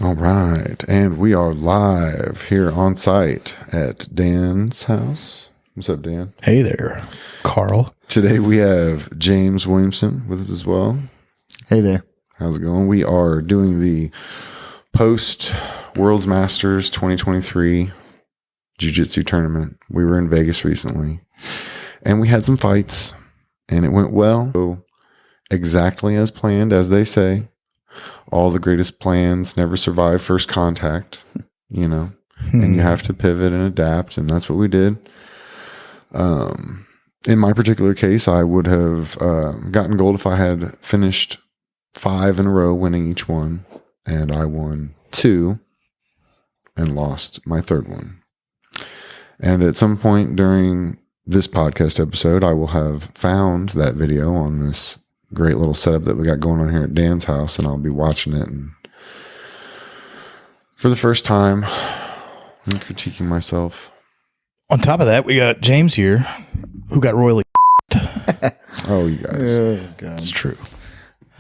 All right. And we are live here on site at Dan's house. What's up, Dan? Hey there, Carl. Today we have James Williamson with us as well. Hey there. How's it going? We are doing the post World's Masters 2023 Jiu-Jitsu tournament. We were in Vegas recently and we had some fights and it went well. So exactly as planned, as they say. All the greatest plans never survive first contact, you know, and you have to pivot and adapt. And that's what we did. In my particular case, I would have gotten gold if I had finished 5 in a row, winning each one. And I won 2 and lost my 3rd one. And at some point during this podcast episode, I will have found that video on this great little setup that we got going on here at Dan's house, and I'll be watching it. And for the first time, I'm critiquing myself. On top of that, we got James here, who got royally. Oh, you guys. Oh, God. It's true.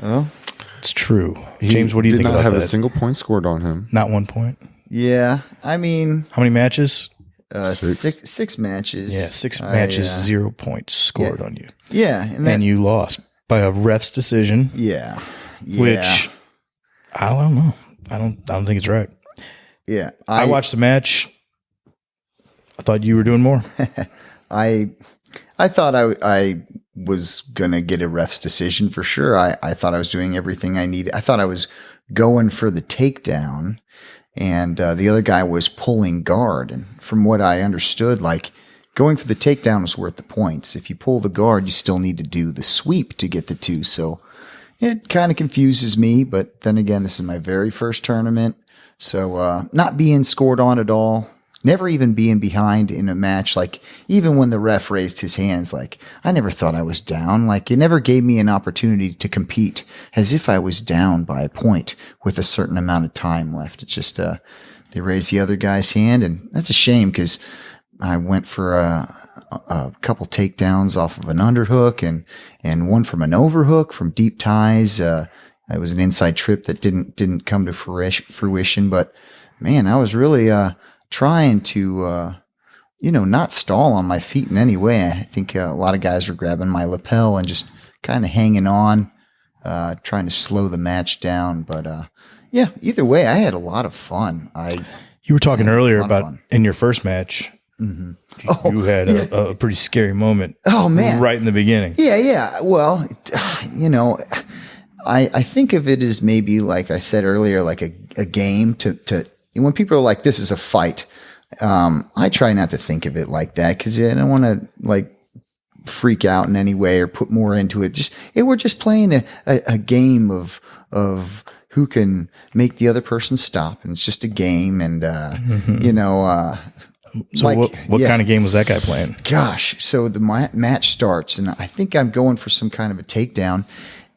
Oh, It's true. James, what do you think about that? Did not have a single point scored on him. Not 1 point. yeah. I mean, How many matches? 6. six matches. Yeah, 6 matches, 0 points scored on you. Yeah. And you lost by a ref's decision, Yeah. which I don't know. I don't think it's right. Yeah. I watched the match. I thought you were doing more. I thought I was going to get a ref's decision for sure. I thought I was doing everything I needed. I thought I was going for the takedown, and the other guy was pulling guard. And from what I understood, like, going for the takedown was worth the points. If you pull the guard, you still need to do the sweep to get the 2. So it kind of confuses me. But then again, this is my very first tournament. So not being scored on at all. Never even being behind in a match. Like, even when the ref raised his hands, like, I never thought I was down. Like, it never gave me an opportunity to compete as if I was down by a point with a certain amount of time left. It's just, they raised the other guy's hand, and that's a shame because I went for a couple takedowns off of an underhook and one from an overhook from deep ties. It was an inside trip that didn't come to fruition, but man, I was really, trying to, not stall on my feet in any way. I think a lot of guys were grabbing my lapel and just kind of hanging on, trying to slow the match down. But, yeah, either way, I had a lot of fun. You were talking earlier about in your first match. Mm-hmm. You had a pretty scary moment. Oh, man. Right in the beginning. Yeah. Well, I think of it as maybe, like I said earlier, like a game to when people are like, this is a fight. I try not to think of it like that because I don't want to like freak out in any way or put more into it. We're just playing a game of who can make the other person stop. And it's just a game. And, So what kind of game was that guy playing? Gosh. So the match starts and I think I'm going for some kind of a takedown,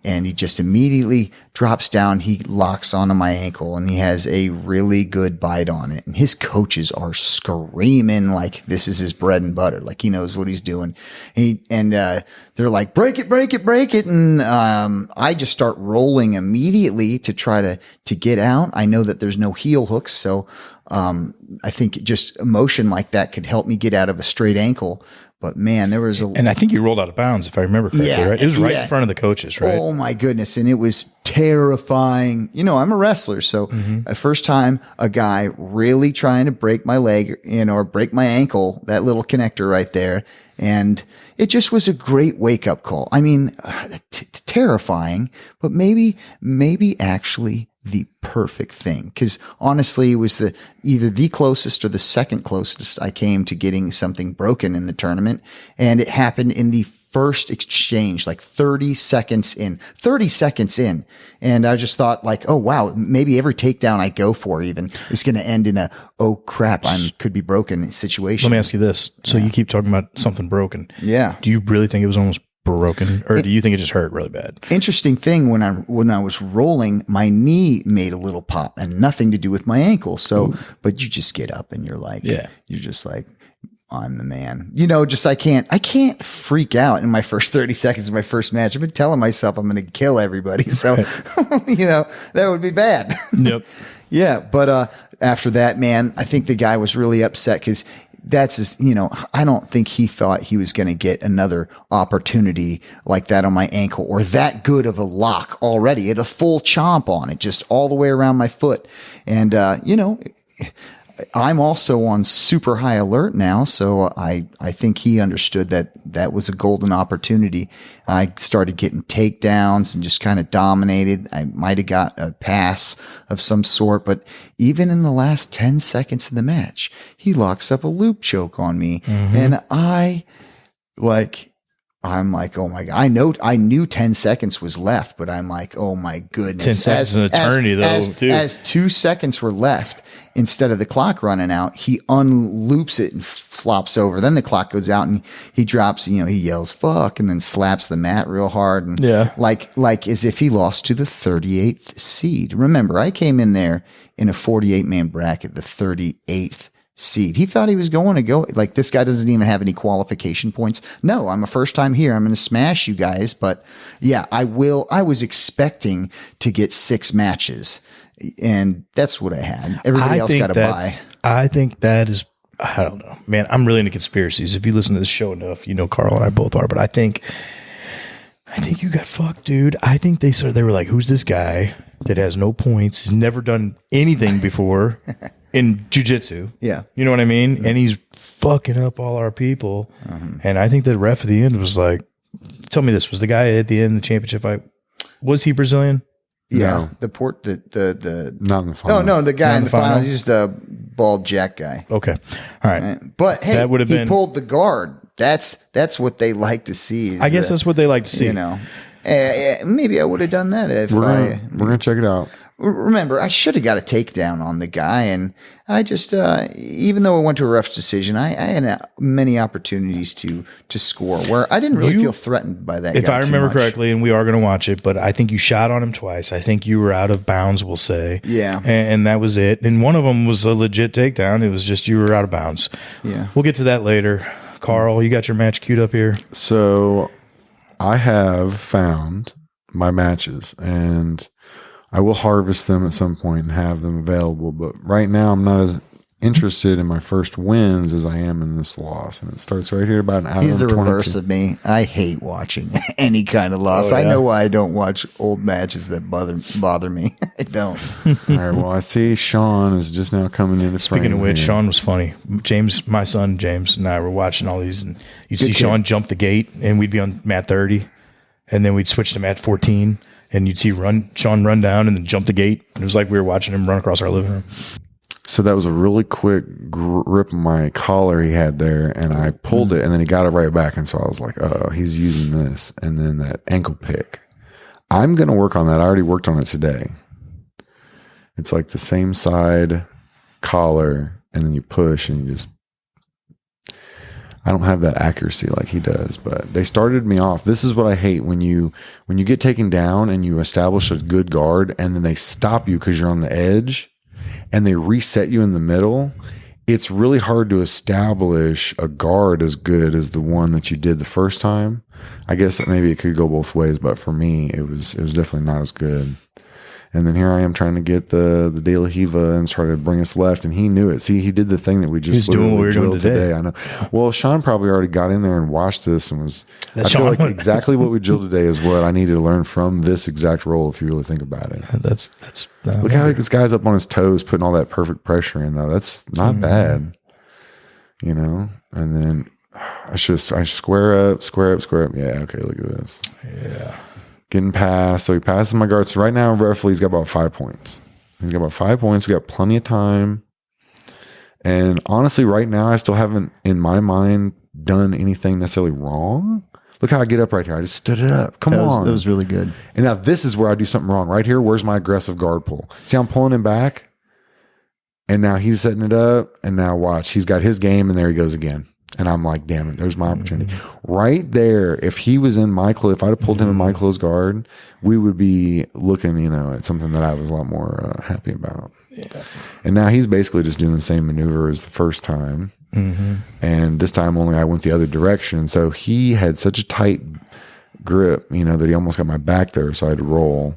and he just immediately drops down. He locks onto my ankle and he has a really good bite on it. And his coaches are screaming like this is his bread and butter. Like he knows what he's doing. And they're like, break it, break it, break it. And, I just start rolling immediately to try to get out. I know that there's no heel hooks. So, I think just a motion like that could help me get out of a straight ankle. But man, there was and I think you rolled out of bounds, if I remember correctly, right? It was right in front of the coaches, right? Oh my goodness. And it was terrifying. I'm a wrestler. So the first time a guy really trying to break my leg, or break my ankle, that little connector right there. And it just was a great wake up call. I mean, terrifying, but maybe actually the perfect thing. Cause honestly, it was either the closest or the second closest I came to getting something broken in the tournament. And it happened in the first exchange, like 30 seconds in. And I just thought like, oh wow, maybe every takedown I go for even is going to end in a, oh crap, could be broken situation. Let me ask you this. So you keep talking about something broken. Yeah. Do you really think it was almost broken, or do you think it just hurt really bad? Interesting thing, when I was rolling, my knee made a little pop and nothing to do with my ankle. So, but you just get up and you're like, you're just like, I'm the man. You know, just I can't freak out in my first 30 seconds of my first match. I've been telling myself I'm going to kill everybody. So, you know, that would be bad. Yep. Yeah. But after that, man, I think the guy was really upset because that's just, you know, I don't think he thought he was going to get another opportunity like that on my ankle or that good of a lock already. It had a full chomp on it, just all the way around my foot. And, you know, I'm also on super high alert now. So I think he understood that that was a golden opportunity. I started getting takedowns and just kind of dominated. I might have got a pass of some sort, but even in the last 10 seconds of the match, he locks up a loop choke on me. And I'm like, oh my God, I knew 10 seconds was left, but I'm like, oh my goodness. 10 seconds is an eternity too. As 2 seconds were left, instead of the clock running out, he unloops it and flops over. Then the clock goes out and he drops, you know, he yells, fuck, and then slaps the mat real hard. And like as if he lost to the 38th seed. Remember, I came in there in a 48-man bracket, the 38th seed. He thought he was going to go like this guy doesn't even have any qualification points. No, I'm a first time here. I'm going to smash you guys. But yeah, I was expecting to get 6 matches. And that's what I had. Everybody else got a bye. I think that is, I don't know, man. I'm really into conspiracies. If you listen to this show enough, you know Carl and I both are. But I think you got fucked, dude. I think they were like, "Who's this guy that has no points? He's never done anything before in jiu-jitsu." Yeah, you know what I mean. And he's fucking up all our people. And I think the ref at the end was like, "Tell me this: was the guy at the end of the championship fight? Was he Brazilian?" Yeah, No. the Not in the final. no, the guy Not in the final, he's just a bald jack guy. Okay, all right. But hey, That would have he been- pulled the guard. That's what they like to see. I guess that's what they like to see. you know. Maybe I would have done that if We're gonna check it out. Remember, I should have got a takedown on the guy, and I just, even though it went to a ref decision, I had many opportunities to score where I didn't really feel threatened by that. If guy I too remember much. correctly, and we are going to watch it, but I think you shot on him twice. I think you were out of bounds, we'll say. Yeah. And that was it. And one of them was a legit takedown. It was just you were out of bounds. Yeah. We'll get to that later. Carl, you got your match queued up here? So I have found my matches and I will harvest them at some point and have them available. But right now I'm not as interested in my first wins as I am in this loss. And it starts right here about an hour He's the and 22. reverse of me. I hate watching any kind of loss. Oh, yeah? I know why I don't watch old matches that bother me. I don't. All right. Well, I see Sean is just now coming in. Speaking of which, Sean was funny. James, my son James, and I were watching all these, and you'd see kid. Sean jump the gate, and we'd be on mat 30, and then we'd switch to mat 14, and you'd see Sean run down and then jump the gate. And it was like we were watching him run across our living room. So that was a really quick grip of my collar he had there, and I pulled it, and then he got it right back. And so I was like, oh, he's using this. And then that ankle pick. I'm going to work on that. I already worked on it today. It's like the same side collar, and then you push, and you just, I don't have that accuracy like he does, but they started me off. This is what I hate when you get taken down and you establish a good guard, and then they stop you because you're on the edge. And they reset you in the middle. It's really hard to establish a guard as good as the one that you did the first time. I guess maybe it could go both ways, but for me, it was definitely not as good. And then here I am trying to get the De La Riva and try to bring us left, and he knew it. See, he did the thing that we just He's doing what we were doing drilled today. I know. Well, Sean probably already got in there and watched this and was. I Sean feel like would- exactly what we drilled today is what I needed to learn from this exact role. If you really think about it, That's look how this guy's up on his toes, putting all that perfect pressure in. Though that's not bad, you know. And then I square up. Yeah, okay. Look at this. yeah. Getting past. So he passes my guard. So right now, roughly, he's got about 5 points. He's got about 5 points. We got plenty of time. And honestly, right now, I still haven't, in my mind, done anything necessarily wrong. Look how I get up right here. I just stood it up. Come on. That was really good. And now this is where I do something wrong. Right here, where's my aggressive guard pull? See, I'm pulling him back. And now he's setting it up. And now watch. He's got his game, and there he goes again. And I'm like, damn it, there's my opportunity. Right there, if he was in my close, if I'd have pulled him in my close guard, we would be looking, at something that I was a lot more happy about. Yeah. And now he's basically just doing the same maneuver as the first time. And this time only I went the other direction. So he had such a tight grip, that he almost got my back there. So I had to roll.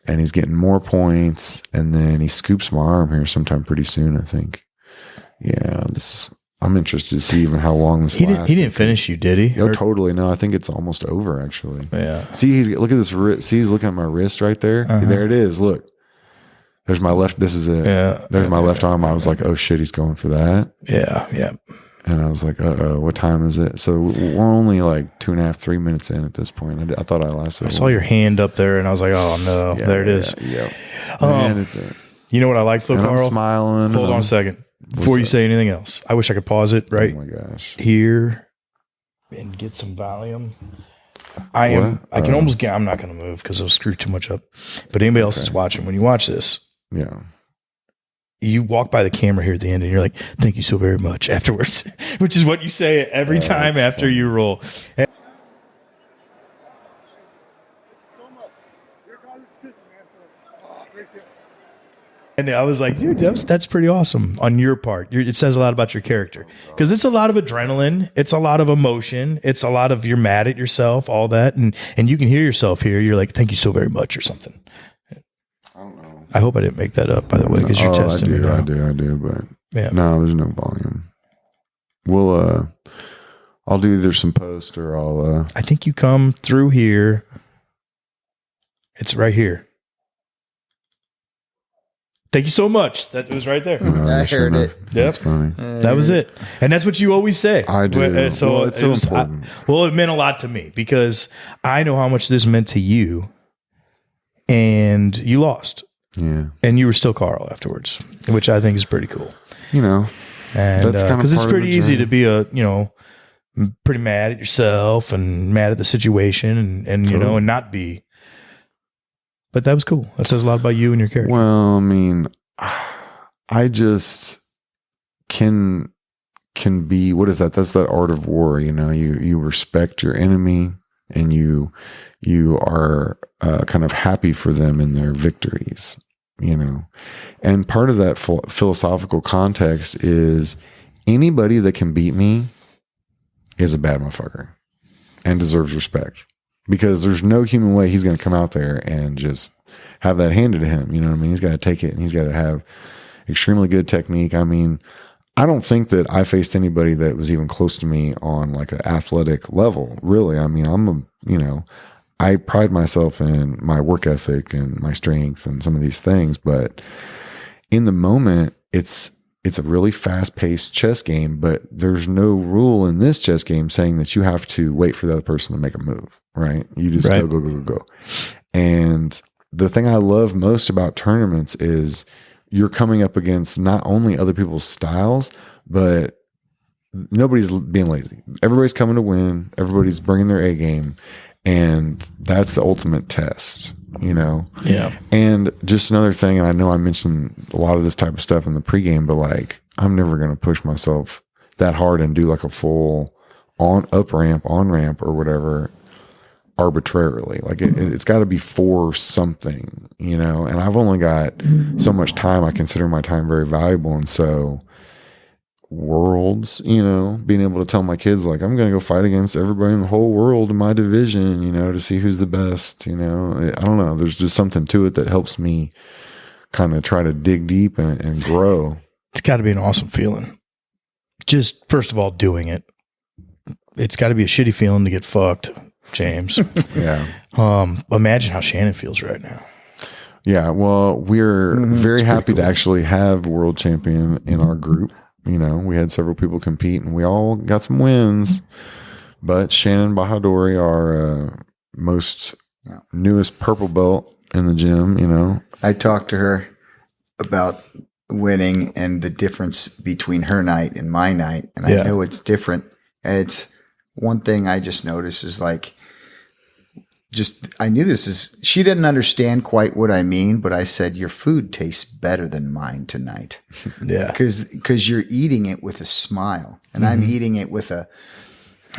And he's getting more points. And then he scoops my arm here sometime pretty soon, I think. Yeah, I'm interested to see even how long this lasts. He didn't finish you, did he? Oh, totally. No, I think it's almost over, actually. Yeah. See, look at this wrist. See, he's looking at my wrist right there. There it is. Look. There's my left. This is it. Yeah. There's my left arm. I was like, oh, shit, he's going for that. Yeah. Yeah. And I was like, uh-oh, what time is it? So we're only like 2.5, 3 minutes in at this point. I thought I lasted. I saw your hand up there, and I was like, oh, no. There it is. Yeah. Man, it's it. You know what I like, though, Carl? I'm smiling. Hold on a second. Before you say anything else, I wish I could pause it right Oh, my gosh. here and get some volume. I can almost get, I'm not going to move because it'll screw too much up. But anybody else that's watching, when you watch this, Yeah. you walk by the camera here at the end and you're like, thank you so very much afterwards, which is what you say every time after you roll. And I was like, dude, that's pretty awesome on your part. It says a lot about your character because it's a lot of adrenaline. It's a lot of emotion. It's a lot of you're mad at yourself, all that. And you can hear yourself here. You're like, thank you so very much or something. I don't know. I hope I didn't make that up, by the way, because you're testing me now. I do. But Yeah. no, there's no volume. I'll do either some post or I'll. I think you come through here. It's right here. Thank you so much. That was right there. I heard it. That's funny. That was it. And that's what you always say. I do. Well, it's so important. It meant a lot to me because I know how much this meant to you. And you lost. Yeah. And you were still Carl afterwards, which I think is pretty cool. And that's kind of because it's pretty easy to be pretty mad at yourself and mad at the situation and totally. And not be. But that was cool. That says a lot about you and your character. Well, I mean, I just can be, what is that? That's that art of war. You respect your enemy and you are kind of happy for them in their victories, and part of that philosophical context is anybody that can beat me is a bad motherfucker and deserves respect. Because there's no human way he's going to come out there and just have that handed to him. You know what I mean? He's got to take it and he's got to have extremely good technique. I mean, I don't think that I faced anybody that was even close to me on like an athletic level, really. I mean, I pride myself in my work ethic and my strength and some of these things. But in the moment, it's a really fast-paced chess game, but there's no rule in this chess game saying that you have to wait for the other person to make a move, right? You just go. And the thing I love most about tournaments is you're coming up against not only other people's styles, but nobody's being lazy. Everybody's coming to win. Everybody's bringing their A game. And that's the ultimate test, Yeah. And just another thing, and I know I mentioned a lot of this type of stuff in the pregame, but like, I'm never going to push myself that hard and do like a full up ramp, on ramp or whatever arbitrarily. Like it's got to be for something, and I've only got so much time. I consider my time very valuable. And so worlds, being able to tell my kids, like, I'm going to go fight against everybody in the whole world in my division, to see who's the best, I don't know. There's just something to it that helps me kind of try to dig deep and grow. It's got to be an awesome feeling. Just first of all, doing it. It's got to be a shitty feeling to get fucked, James. Yeah. Imagine how Shannon feels right now. Yeah. Well, we're very happy to actually have world champion in our group. We had several people compete and we all got some wins, but Shannon Bahadori, our most newest purple belt in the gym, I talked to her about winning and the difference between her night and my night. And I know it's different. It's one thing I just noticed is like I knew she didn't understand quite what I mean, but I said, your food tastes better than mine tonight. Yeah. Because you're eating it with a smile, and I'm eating it with a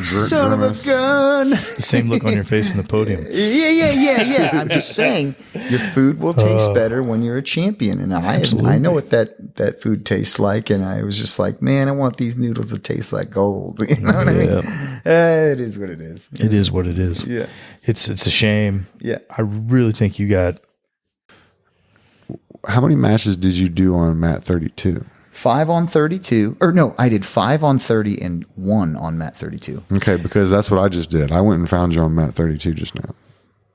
son of a gun. The same look on your face in the podium. Yeah. I'm just saying, your food will taste better when you're a champion. And I know what that food tastes like. And I was just like, man, I want these noodles to taste like gold. You know what I mean? It is what it is. It is what it is. Yeah. It's a shame. Yeah. I really think you got. How many matches did you do on Mat 32? 5 on 32. Or no, I did 5 on 30 and 1 on Mat 32. Okay, because that's what I just did. I went and found you on Mat 32 just now.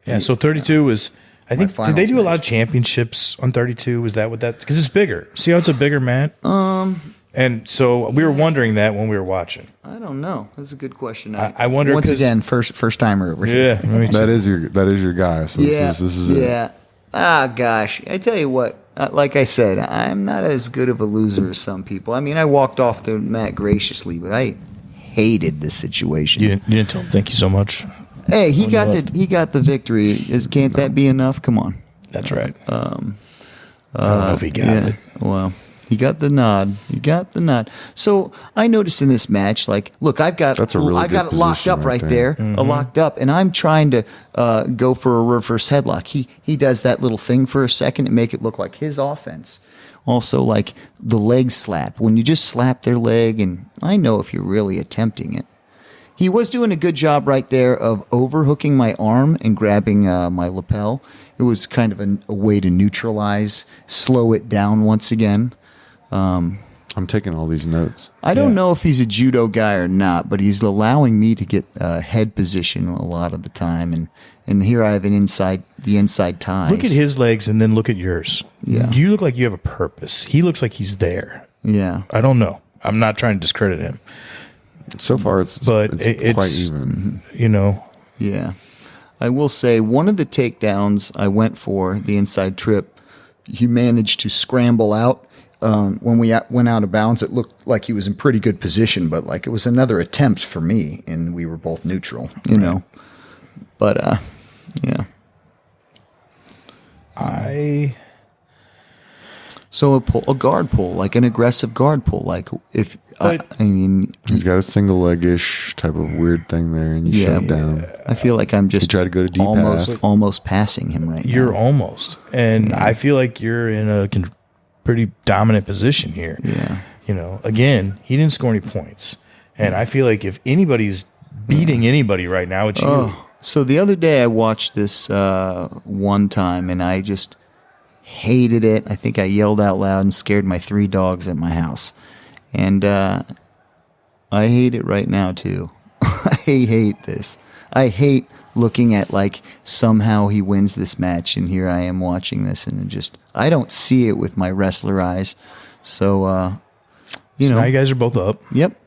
Yeah, so 32 was, I think, did they do a lot match. of championships on 32? Was that what that, because it's bigger. See how it's a bigger mat? And so we were wondering that when we were watching. I don't know. That's a good question. I wonder, once again, first timer over here. Yeah. me too. That is your guy. So this is it. Yeah. Ah, gosh. I tell you what, like I said, I'm not as good of a loser as some people. I mean, I walked off the mat graciously, but I hated this situation. You didn't tell him thank you so much. Hey, he got the victory. Can't that be enough? Come on. That's right. I don't know if he got it. Well, he got the nod. So I noticed in this match, like, look, I've got That's a really I got good it locked position up right right there, locked up, and I'm trying to go for a reverse headlock. He does that little thing for a second and make it look like his offense. Also, like the leg slap, when you just slap their leg, and I know if you're really attempting it. He was doing a good job right there of overhooking my arm and grabbing my lapel. It was kind of a way to neutralize, slow it down once again. I'm taking all these notes. I don't know if he's a judo guy or not, but he's allowing me to get head position a lot of the time. And here I have the inside ties. Look at his legs and then look at yours. Yeah. You look like you have a purpose. He looks like he's there. Yeah. I don't know. I'm not trying to discredit him. So far, it's quite even. You know. Yeah. I will say one of the takedowns I went for, the inside trip, he managed to scramble out. When we went out of bounds, it looked like he was in pretty good position, but like it was another attempt for me, and we were both neutral, you know. But yeah. So a guard pull, like an aggressive guard pull, like if I mean, he's got a single leg-ish type of weird thing there, and you shove down. I feel like I'm just try to go to deep almost passing him right now. You're almost, and I feel like you're in a pretty dominant position here. Yeah. You know, again, he didn't score any points, and I feel like if anybody's beating anybody right now, it's you. So the other day I watched this one time, and I just hated it. I think I yelled out loud and scared my 3 dogs at my house. And I hate it right now, too. I hate this. I hate looking at, like, somehow he wins this match, and here I am watching this, and I don't see it with my wrestler eyes. So, you know. Now you guys are both up. Yep.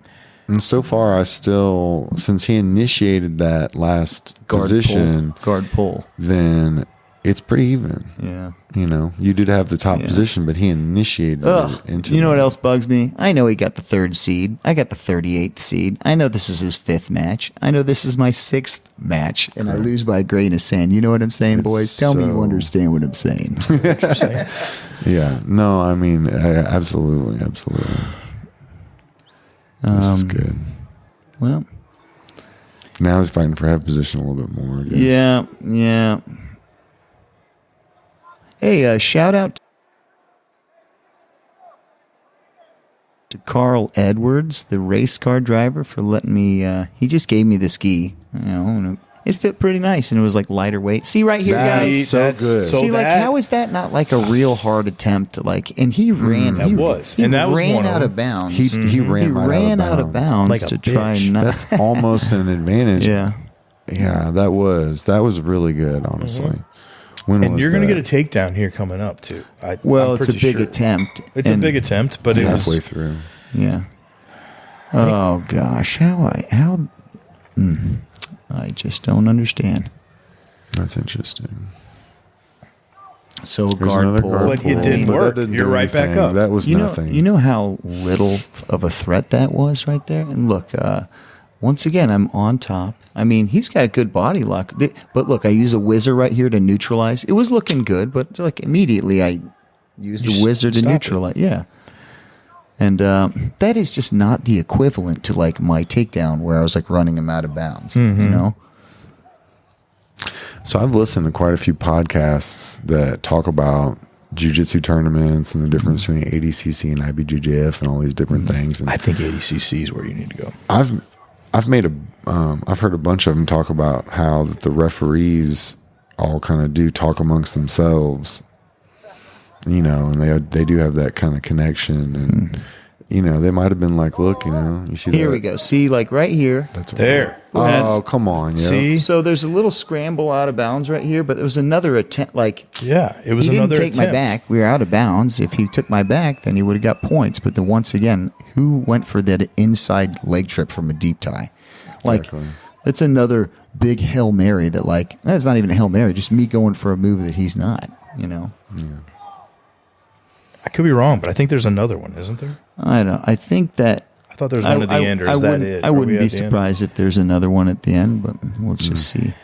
And so far, since he initiated that last Guard pull. then it's pretty even. Yeah. You know, you did have the top position, but he initiated it into. You know what else bugs me? I know he got the 3rd seed. I got the 38th seed. I know this is his 5th match. I know this is my 6th match, and I lose by a grain of sand. You know what I'm saying, boys? Tell me you understand what I'm saying. Yeah. No, I mean, absolutely. This is good. Well, now he's fighting for head position a little bit more, I guess. Yeah. Hey, shout out to Carl Edwards, the race car driver, for letting me. He just gave me the ski. You know, and it fit pretty nice, and it was like lighter weight. See right here, guys. That's so good. See, like, how is that not like a real hard attempt? Like, and he ran. That was, he and that was ran one out of of bounds. He ran out of bounds like to a try bitch. not. That's almost an advantage. Yeah. Yeah, that was really good, honestly. And you're going to get a takedown here coming up too. It's a big attempt. It's a big attempt, but it was halfway through. Yeah. Oh gosh, I just don't understand. That's interesting. So Here's guard another pull, But it didn't but work. that didn't You're do right back anything. up. That was nothing. You know how little of a threat that was right there. And look, once again, I'm on top. I mean, he's got a good body lock. But look, I use a whizzer right here to neutralize. It was looking good, but like immediately I used the whizzer to neutralize. Yeah. And that is just not the equivalent to like my takedown where I was like running him out of bounds, you know? So I've listened to quite a few podcasts that talk about jiu-jitsu tournaments and the difference between ADCC and IBJJF and all these different things. And I think ADCC is where you need to go. I've heard a bunch of them talk about how that the referees all kind of do talk amongst themselves, you know, and they do have that kind of connection, and you know, they might have been like, look, you know, you see here we go. See, like right here. That's there. Oh, come on. Yeah. See? So there's a little scramble out of bounds right here, but there was another attempt. Like, yeah, it was he another didn't take attempt. my back. We were out of bounds. If he took my back, then he would have got points. But then once again, who went for that inside leg trip from a deep tie? Like, Exactly. that's another big Hail Mary that, like, that's not even a Hail Mary, just me going for a move that he's not, you know? Yeah. I could be wrong, but I think there's another one, isn't there? I don't. I think that. I thought there was one at the end, or is that it? I Are we wouldn't at be the end? surprised if there's another one at the end, but let's just see.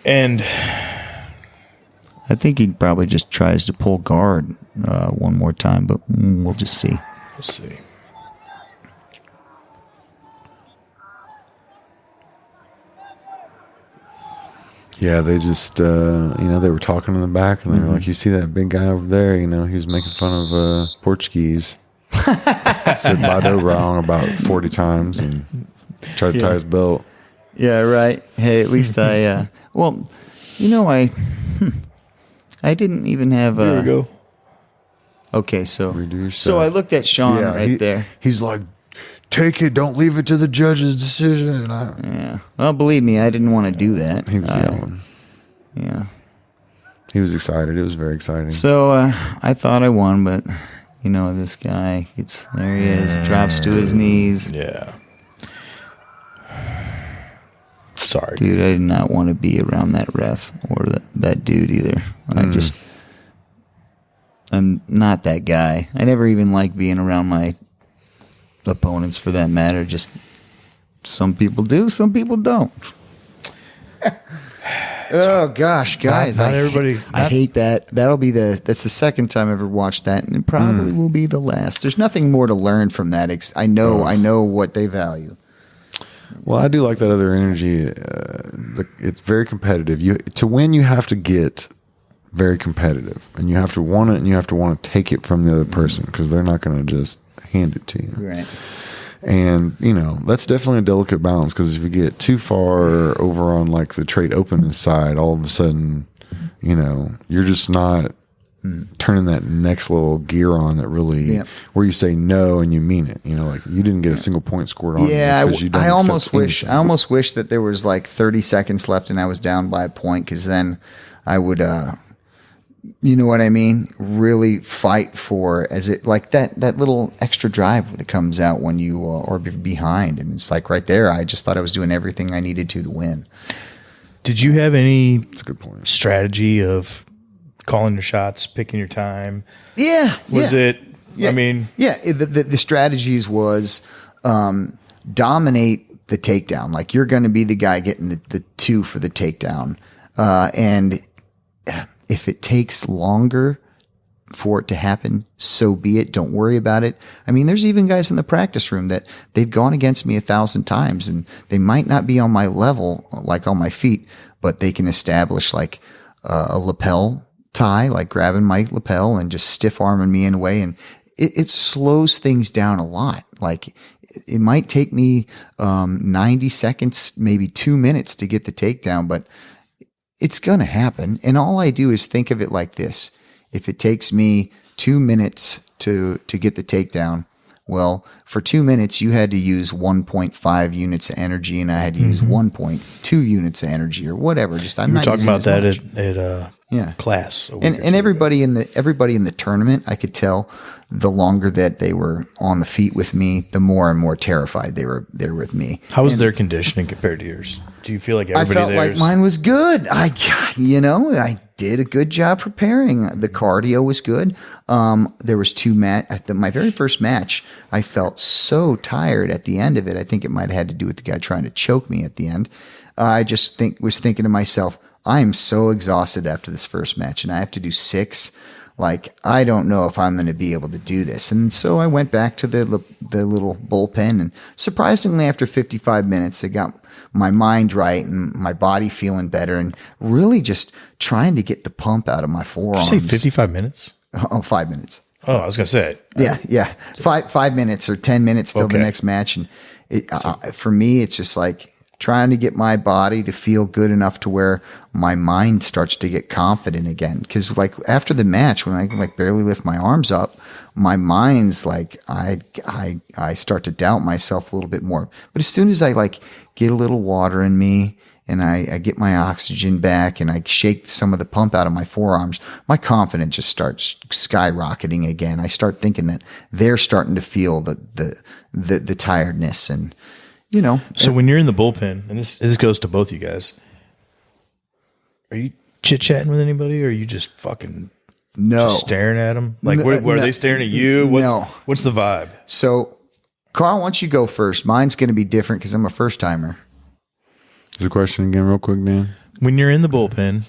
And I think he probably just tries to pull guard one more time, but we'll just see. we'll see. Yeah, they just, you know, they were talking in the back, and they were like, you see that big guy over there, you know, he was making fun of Portuguese. Said Bado wrong about 40 times and tried to tie his belt. Yeah, right. Hey, at least I, well, you know, I didn't even have Here we go. Okay, so Redo your so stuff. I looked at Sean right there. He's like, take it, don't leave it to the judge's decision. And Yeah. Well, believe me, I didn't want to do that. he was yelling. Yeah. He was excited. It was very exciting. So I thought I won, but you know, this guy gets there. He is, drops to his knees. Yeah. Sorry. Dude, I did not want to be around that ref or that dude either. I'm not that guy. I never even like being around my opponents for that matter. Just some people do, some people don't. Oh gosh, guys. Not everybody. I hate that. That's the second time I ever watched that, and it probably will be the last. There's nothing more to learn from that. I know what they value. Well, I do like that other energy. It's very competitive. To win, you have to get very competitive, and you have to want it, and you have to want to take it from the other person because they're not going to just hand it to you. Right. And, you know, that's definitely a delicate balance because if you get too far over on like the trade openness side, all of a sudden, you know, you're just not turning that next level gear on that really, where you say no and you mean it. You know, like you didn't get a single point scored on. Yeah, I almost wish that there was like 30 seconds left and I was down by a point because then I would, you know what I mean? Really fight for as it like that little extra drive that comes out when you are behind, and it's like right there. I just thought I was doing everything I needed to win. Did you have any That's a good point. strategy of calling your shots, picking your time? Yeah, Was it? Yeah. I mean, the strategies was dominate the takedown. Like you're going to be the guy getting the two for the takedown, and if it takes longer for it to happen, so be it. Don't worry about it. I mean, there's even guys in the practice room that they've gone against me 1,000 times and they might not be on my level, like on my feet, but they can establish like a lapel tie, like grabbing my lapel and just stiff arming me in a way. And it slows things down a lot. Like it might take me 90 seconds, maybe 2 minutes to get the takedown, but it's going to happen. And all I do is think of it like this. If it takes me 2 minutes to get the takedown, well, for 2 minutes, you had to use 1.5 units of energy and I had to use 1.2 units of energy or whatever. Just I'm we were not talking using about as that much. at Yeah. class. And everybody in the tournament, I could tell the longer that they were on the feet with me, the more and more terrified they were with me. How was their conditioning compared to yours? Do you feel like I everybody felt like mine was good. I did a good job preparing. The cardio was good. There was my very first match, I felt so tired at the end of it. I think it might have had to do with the guy trying to choke me at the end. I just was thinking to myself, I am so exhausted after this first match, and I have to do 6. Like, I don't know if I'm going to be able to do this. And so I went back to the little bullpen, and surprisingly, after 55 minutes, I got my mind right and my body feeling better, and really just trying to get the pump out of my forearms. Did you say 55 minutes? Oh, 5 minutes. Oh, I was going to say. Yeah. 5 minutes or 10 minutes till the next match. And for me, it's just like trying to get my body to feel good enough to where my mind starts to get confident again. Because like after the match, when I can like barely lift my arms up, my mind's like I start to doubt myself a little bit more. But as soon as I like get a little water in me and I get my oxygen back and I shake some of the pump out of my forearms, my confidence just starts skyrocketing again. I start thinking that they're starting to feel the tiredness and. So when you're in the bullpen, and this goes to both you guys, are you chit chatting with anybody, or are you just fucking just staring at them? Like, where are they staring at you? What's the vibe? So, Carl, why don't you go first? Mine's going to be different because I'm a first timer. Is the question again, real quick, Dan? When you're in the bullpen,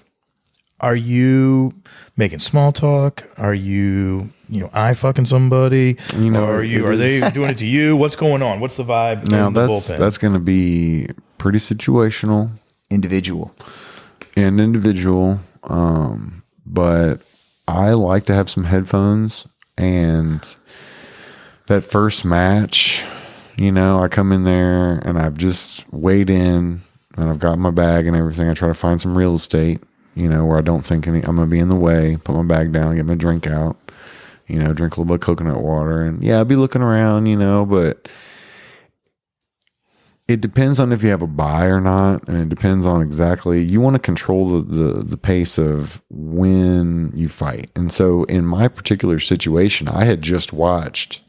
are you making small talk? Are you eye fucking somebody? Or are they doing it to you? What's going on? What's the vibe in the bullpen? That's going to be pretty situational. Individual. But I like to have some headphones, and that first match, I come in there and I've just weighed in and I've got my bag and everything. I try to find some real estate, where I don't think I'm going to be in the way, put my bag down, get my drink out, drink a little bit of coconut water. And yeah, I'll be looking around, but it depends on if you have a buy or not. And it depends on exactly, you want to control the pace of when you fight. And so in my particular situation, I had just watched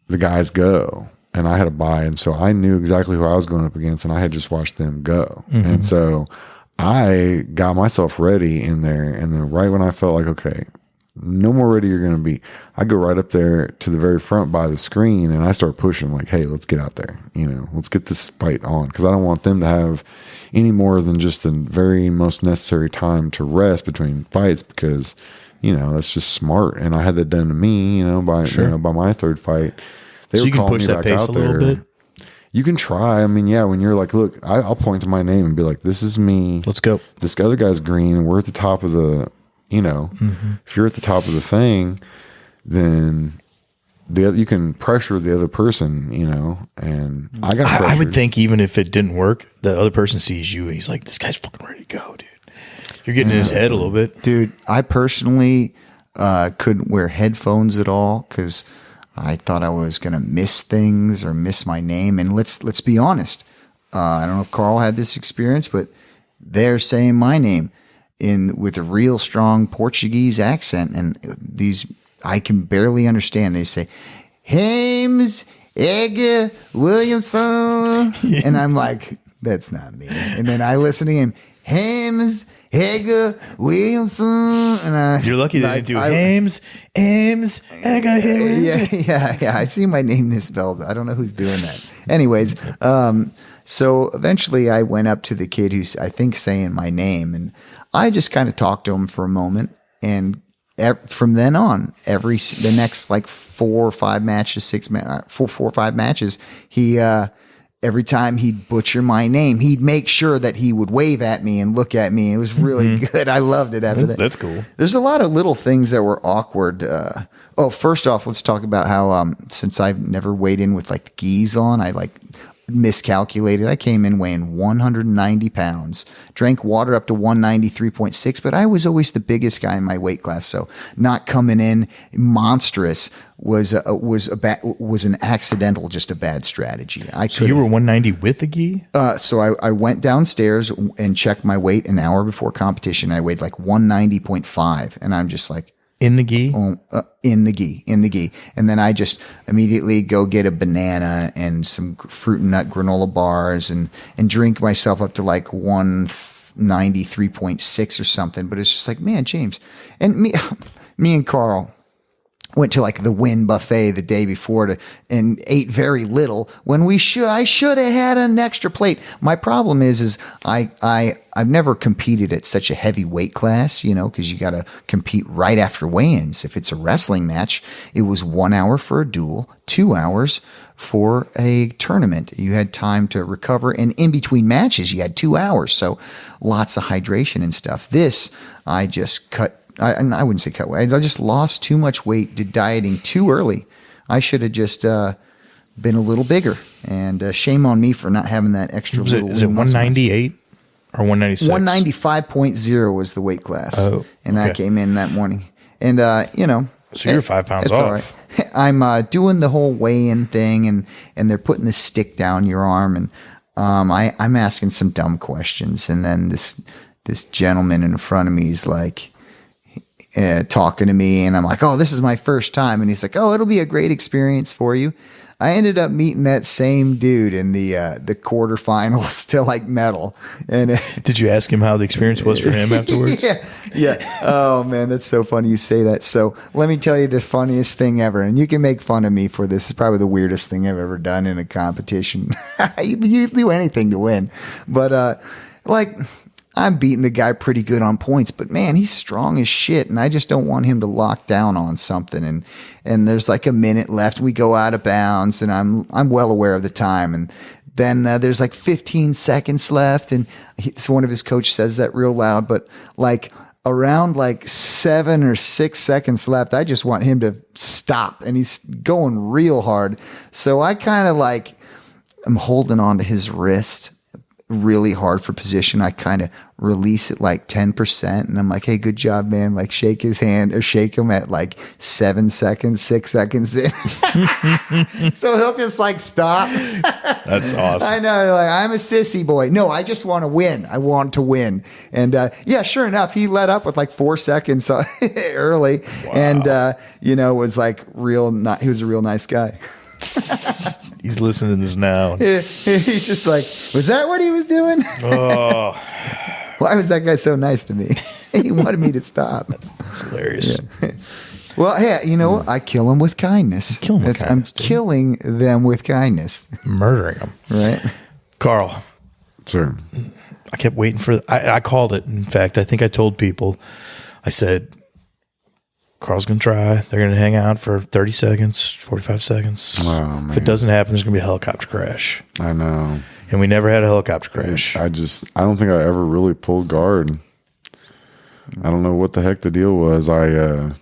the guys go and I had a buy. And so I knew exactly who I was going up against, and I had just watched them go. Mm-hmm. And so I got myself ready in there, and then right when I felt like, okay, no more ready you're going to be, I go right up there to the very front by the screen, and I start pushing like, hey, let's get out there. Let's get this fight on, because I don't want them to have any more than just the very most necessary time to rest between fights, because, that's just smart. And I had that done to me, by my third fight. So you can push that pace a little bit? You can try. I mean, yeah, when you're like, look, I'll point to my name and be like, this is me. Let's go. This other guy's green, and we're at the top of the, if you're at the top of the thing, then you can pressure the other person, and I got pressured. I would think even if it didn't work, the other person sees you and he's like, this guy's fucking ready to go, dude. You're getting in his head a little bit. Dude, I personally couldn't wear headphones at all because I thought I was going to miss things or miss my name. And let's be honest. I don't know if Carl had this experience, but they're saying my name with a real strong Portuguese accent. And I can barely understand. They say, James Edgar Williamson. And I'm like, that's not me. And then I listen to him, James Edgar Williamson. And you're lucky they didn't do James Edgar Williamson. Yeah. I see my name misspelled. I don't know who's doing that. Anyways, so eventually I went up to the kid who's, I think, saying my name, and I just kind of talked to him for a moment. And from then on, the next like 4 or 5 matches, 4 or 5 matches, he every time he'd butcher my name, he'd make sure that he would wave at me and look at me. It was really good. I loved it after that. That's cool. There's a lot of little things that were awkward. First off, let's talk about how since I've never weighed in with like the gis on, I like miscalculated. I came in weighing 190 pounds, drank water up to 193.6, but I was always the biggest guy in my weight class. So not coming in monstrous was an accidental, just a bad strategy. So you were 190 with the gi? So I went downstairs and checked my weight an hour before competition. I weighed like 190.5, and I'm just like, in the gi? In the gi. And then I just immediately go get a banana and some fruit and nut granola bars and drink myself up to like 193.6 or something. But it's just like, man, James, and me and Carl went to like the Wynn buffet the day before and ate very little when I should have had an extra plate. My problem is I've never competed at such a heavy weight class, because you got to compete right after weigh-ins. If it's a wrestling match, it was 1 hour for a duel, 2 hours for a tournament. You had time to recover, and in between matches, you had 2 hours. So lots of hydration and stuff. This, I just I wouldn't say cut weight. I just lost too much weight, did dieting too early. I should have just been a little bigger, and shame on me for not having that extra little. Is it 198 or 196? 195.0 was the weight class. Oh, and I came in that morning. And, so you're 5 pounds off. All right. I'm doing the whole weigh-in thing, and they're putting the stick down your arm, and I'm asking some dumb questions, and then this gentleman in front of me is like, talking to me, and I'm like, oh, this is my first time. And he's like, oh, it'll be a great experience for you. I ended up meeting that same dude in the quarterfinals to like medal. And did you ask him how the experience was for him afterwards? Yeah. Oh man, that's so funny you say that. So let me tell you the funniest thing ever, and you can make fun of me for this. It's probably the weirdest thing I've ever done in a competition. You do anything to win, but I'm beating the guy pretty good on points, but man, he's strong as shit, and I just don't want him to lock down on something. And there's like a minute left. We go out of bounds, and I'm well aware of the time. And then there's like 15 seconds left, and one of his coach says that real loud, but like around like 7 or 6 seconds left, I just want him to stop, and he's going real hard. So I kind of like I'm holding on to his wrist really hard for position. I kind of release it like 10%, and I'm like, hey, good job, man. Like shake his hand or shake him at like 7 seconds, 6 seconds in. So he'll just like stop. That's awesome. I know. Like, I'm a sissy boy. No, I just want to win. I want to win. And yeah, sure enough, he let up with like 4 seconds early. Wow. And, was like he was a real nice guy. He's listening to this now. He's just like, was that what he was doing? Oh, why was that guy so nice to me? He wanted me to stop. That's hilarious. Yeah. Well, hey, you know, I kill them with kindness. I'm killing them with kindness. Murdering them. Right. Carl. Sir. I kept waiting for, I called it. In fact, I think I told people, I said, Carl's going to try. They're going to hang out for 30 seconds, 45 seconds. Oh, man. If it doesn't happen, there's going to be a helicopter crash. I know. And we never had a helicopter crash. I don't think I ever really pulled guard. I don't know what the heck the deal was. The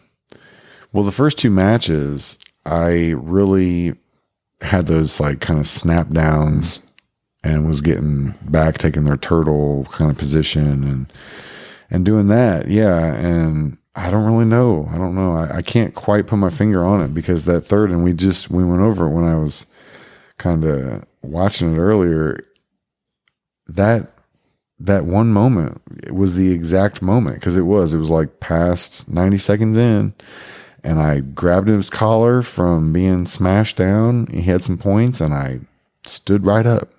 first 2 matches, I really had those like kind of snap downs and was getting back, taking their turtle kind of position and doing that. Yeah. And I don't really know. I don't know. I can't quite put my finger on it because that third, and we went over it when I was kind of watching it earlier. That one moment, it was the exact moment because it was like past 90 seconds in, and I grabbed his collar from being smashed down. He had some points, and I stood right up,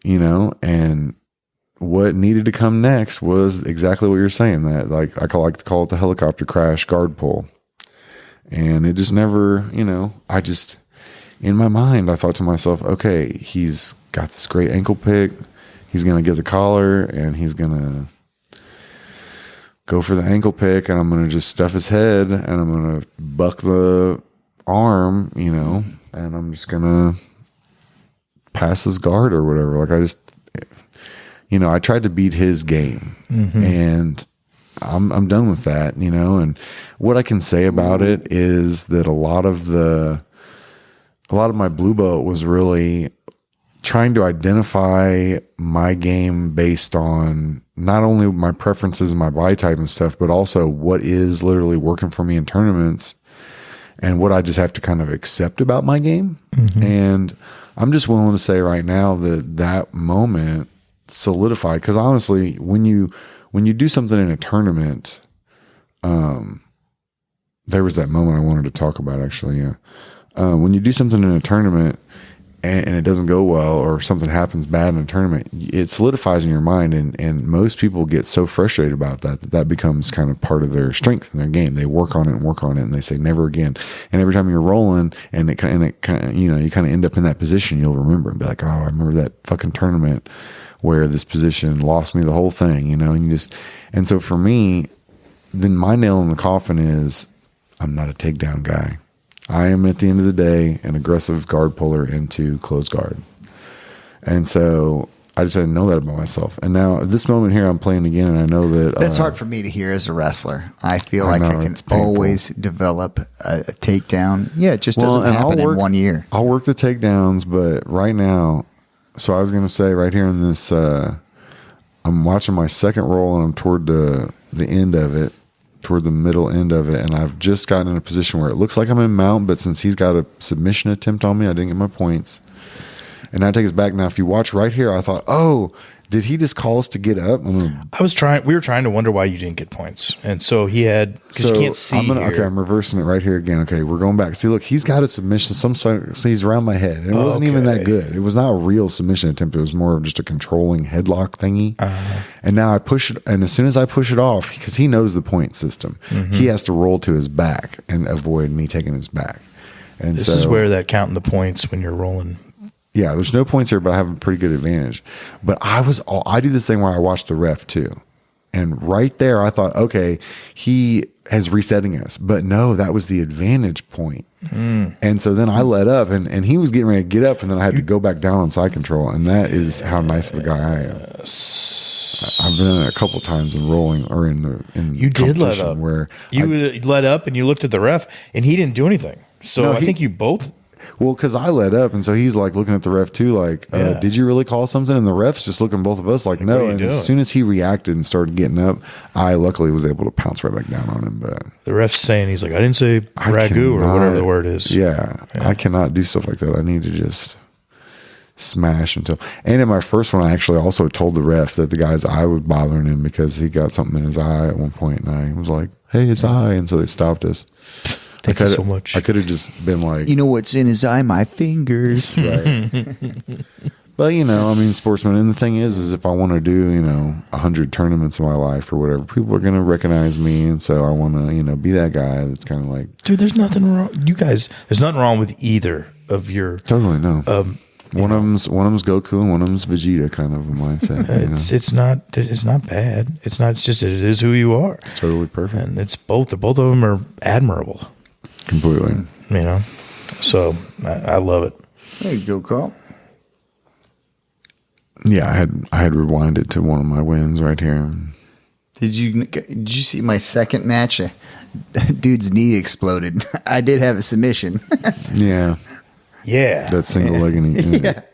and what needed to come next was exactly what you're saying, that like I like to call it the helicopter crash guard pull. And it just never, I just, in my mind, I thought to myself, okay, he's got this great ankle pick. He's going to get the collar and he's going to go for the ankle pick, and I'm going to just stuff his head and I'm going to buck the arm, and I'm just going to pass his guard or whatever. Like I tried to beat his game, and I'm done with that, and what I can say about it is that a lot of my blue belt was really trying to identify my game based on not only my preferences and my body type and stuff, but also what is literally working for me in tournaments and what I just have to kind of accept about my game. And I'm just willing to say right now that that moment solidified, because honestly, when you do something in a tournament, there was that moment I wanted to talk about actually. Yeah. When you do something in a tournament and it doesn't go well, or something happens bad in a tournament, it solidifies in your mind. And most people get so frustrated about that becomes kind of part of their strength in their game. They work on it and they say never again. And every time you're rolling and it kind of, you kind of end up in that position, you'll remember and be like, oh, I remember that fucking tournament where this position lost me the whole thing, and so for me, then my nail in the coffin is I'm not a takedown guy. I am, at the end of the day, an aggressive guard puller into close guard. And so I just didn't know that about myself. And now at this moment here, I'm playing again, and I know that that's hard for me to hear as a wrestler. I feel like I can always develop a takedown. Yeah, it just doesn't happen in 1 year. I'll work the takedowns, but right now, so I was going to say right here in this, I'm watching my second roll, and I'm toward the end of it, toward the middle end of it, and I've just gotten in a position where it looks like I'm in mount, but since he's got a submission attempt on me, I didn't get my points. And now I take us back. Now, if you watch right here, I thought, oh, did he just call us to get up? We were trying to wonder why you didn't get points. And so he had, because you can't see Okay, I'm reversing it right here again. Okay, we're going back. See, look, he's got a submission. He's around my head. And it wasn't even that good. It was not a real submission attempt. It was more of just a controlling headlock thingy. And now I push it. And as soon as I push it off, because he knows the point system, he has to roll to his back and avoid me taking his back. And this is where that counting the points when you're rolling. Yeah, there's no points here, but I have a pretty good advantage. But I do this thing where I watch the ref too. And right there, I thought, okay, he is resetting us. But no, that was the advantage point. And so then I let up, and he was getting ready to get up, and then I had to go back down on side control. And that is how nice of a guy I am. I've been in it a couple times in rolling, or in you did let up. Where you let up, and you looked at the ref, and he didn't do anything. So I think you both. Well, because I let up, and so he's like looking at the ref too, like, did you really call something? And the ref's just looking at both of us like, no. And as soon as he reacted and started getting up, I luckily was able to pounce right back down on him. But the ref's saying, he's like, I didn't say ragu or whatever the word is. Yeah, I cannot do stuff like that. I need to just smash until. And in my first one, I actually also told the ref that the guy's eye was bothering him because he got something in his eye at one point, and I was like, hey, his eye. And so they stopped us. Thank you so much. I could have just been like, you know what's in his eye? My fingers. Right. But sportsman. And the thing is if I want to do 100 tournaments in my life or whatever, people are going to recognize me, and so I want to be that guy that's kind of like, dude, there's nothing wrong. You guys, there's nothing wrong with either of your. Totally no. One of them's Goku and one of them's Vegeta, kind of a mindset. It's not bad. It's not. It's just it is who you are. It's totally perfect, and it's both. Both of them are admirable. Completely. So I love it. There you go, Carl. Yeah, I had rewinded to one of my wins right here. Did you see my second match? Dude's knee exploded. I did have a submission. Yeah. Yeah. That single leg and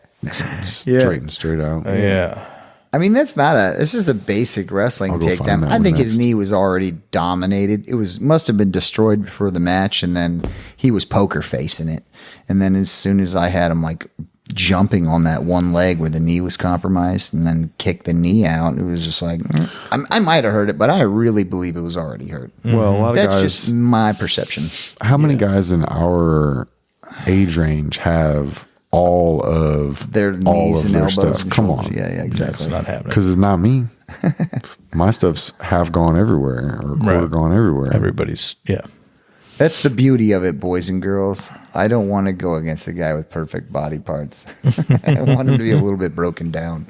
straight and straight out. Yeah. I mean, it's just a basic wrestling takedown. I think his knee was already dominated. It must have been destroyed before the match, and then he was poker facing it. And then as soon as I had him like jumping on that one leg where the knee was compromised and then kicked the knee out, it was just like, I might have heard it, but I really believe it was already hurt. Well, a lot of That's guys, just my perception. How many guys in our age range have all of their knees and elbows stuff? and Come shoulders. on. Yeah, exactly. It's not happening. Because it's not me. My stuff's half gone everywhere, or quarter gone everywhere. Everybody's, That's the beauty of it, boys and girls. I don't want to go against a guy with perfect body parts. I want him to be a little bit broken down.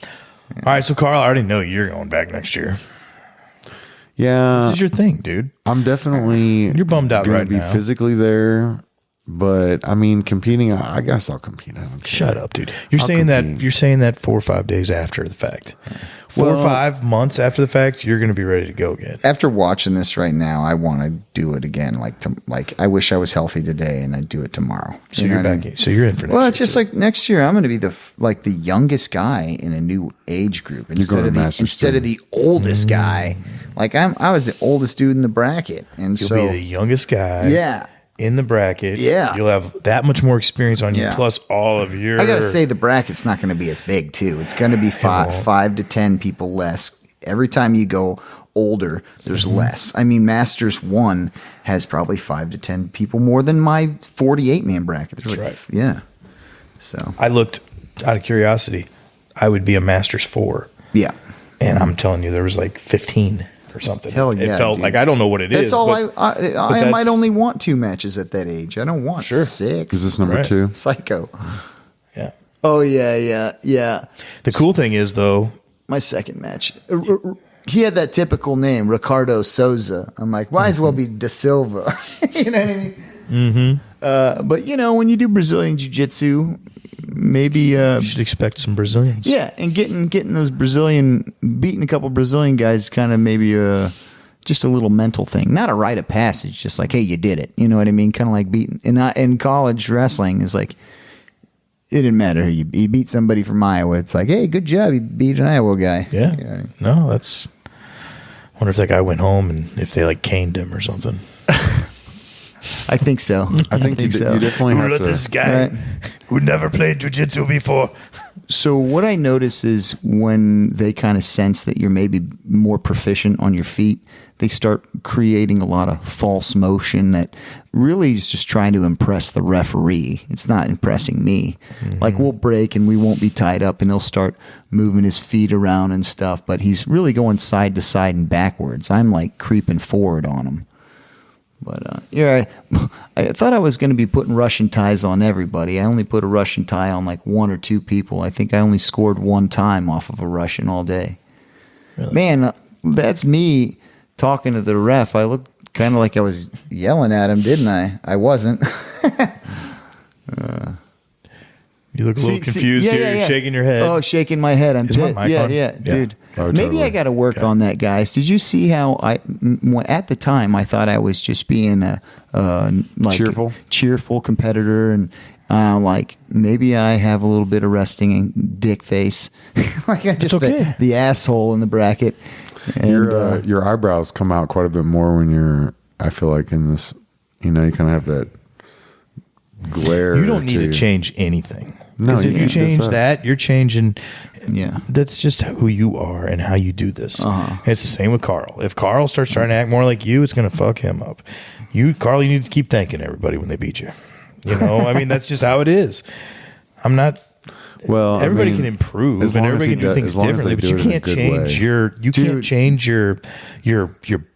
Yeah. All right, so Carl, I already know you're going back next year. Yeah. This is your thing, dude. I'm definitely You're bummed out right be now. physically there, but competing, I guess I'll compete. Shut up, dude. You're saying that 4 or 5 days after the fact. 4 or 5 months after the fact, you're going to be ready to go again. After watching this right now, I want to do it again. Like I wish I was healthy today, and I'd do it tomorrow. So you're back. So you're in for next year. Well, it's just like next year, I'm going to be the youngest guy in a new age group instead of the oldest guy. Like I was the oldest dude in the bracket, and You'll be the youngest guy. Yeah. In the bracket, Yeah. you'll have that much more experience on you, Yeah. plus all of your. I gotta say the bracket's not going to be as big too. It's going to be 5 to 10 people less. Every time you go older, there's less. I mean, Masters 1 has probably 5 to 10 people more than my 48 man bracket. That's right. Yeah. So I looked out of curiosity. I would be a Masters 4. yeah, And I'm telling you, there was like 15 or something. Hell yeah, It felt dude. like, I don't know what it is. that's all. but I might only want 2 matches at that age. I don't want Sure. 6. Is this number Right. 2? Psycho? Yeah. Oh yeah. The cool thing is, though, My second match. He had that typical name, Ricardo Souza. I'm like, might as well be Da Silva. You know what I mean? Mm-hmm. But when you do Brazilian Jiu-Jitsu, maybe you should expect some Brazilians. yeah, and getting those beating a couple Brazilian guys, kind of maybe just a little mental thing, not a rite of passage. Just like, hey, you did it. You know what I mean? Kind of like beating in college wrestling is like. It didn't matter who you beat somebody from Iowa. It's like, hey, good job, you beat an Iowa guy. Yeah. You know what I mean? No, that's. I wonder if that guy went home and if they like caned him or something. I think so. I think you definitely Who have let to. this guy Right. who never played jiu-jitsu before? So what I notice is when they kind of sense that you're maybe more proficient on your feet, they start creating a lot of false motion that really is just trying to impress the referee. It's not impressing me. Like we'll break and we won't be tied up and he'll start moving his feet around and stuff, but he's really going side to side and backwards. I'm like creeping forward on him. But yeah, I thought I was going to be putting Russian ties on everybody. I only put a Russian tie on like 1 or 2 people. I think I only scored 1 time off of a Russian all day. Really? Man, that's me talking to the ref. I looked kind of like I was yelling at him, didn't I? I wasn't. You look a little confused here. You're shaking your head. Oh, shaking my head. I'm Is my pissed. mic on? Yeah, Yeah. dude. Oh, Maybe totally. I got to work on that, guys. Did you see how at the time I thought I was just being a like cheerful competitor, and like maybe I have a little bit of resting dick face, like I just the asshole in the bracket. And, Your eyebrows come out quite a bit more when you're. I feel like in this, you kind of have that glare. You don't need to change anything. No, Because if you can't. change That's that, you're changing. Yeah. That's just who you are and how you do this. Uh-huh. It's the same with Carl. If Carl starts trying to act more like you, it's going to fuck him up. Carl, you need to keep thanking everybody when they beat you. I mean, that's just how it is. I'm not. Well, everybody can improve and everybody can do things differently, but you can't change can't change your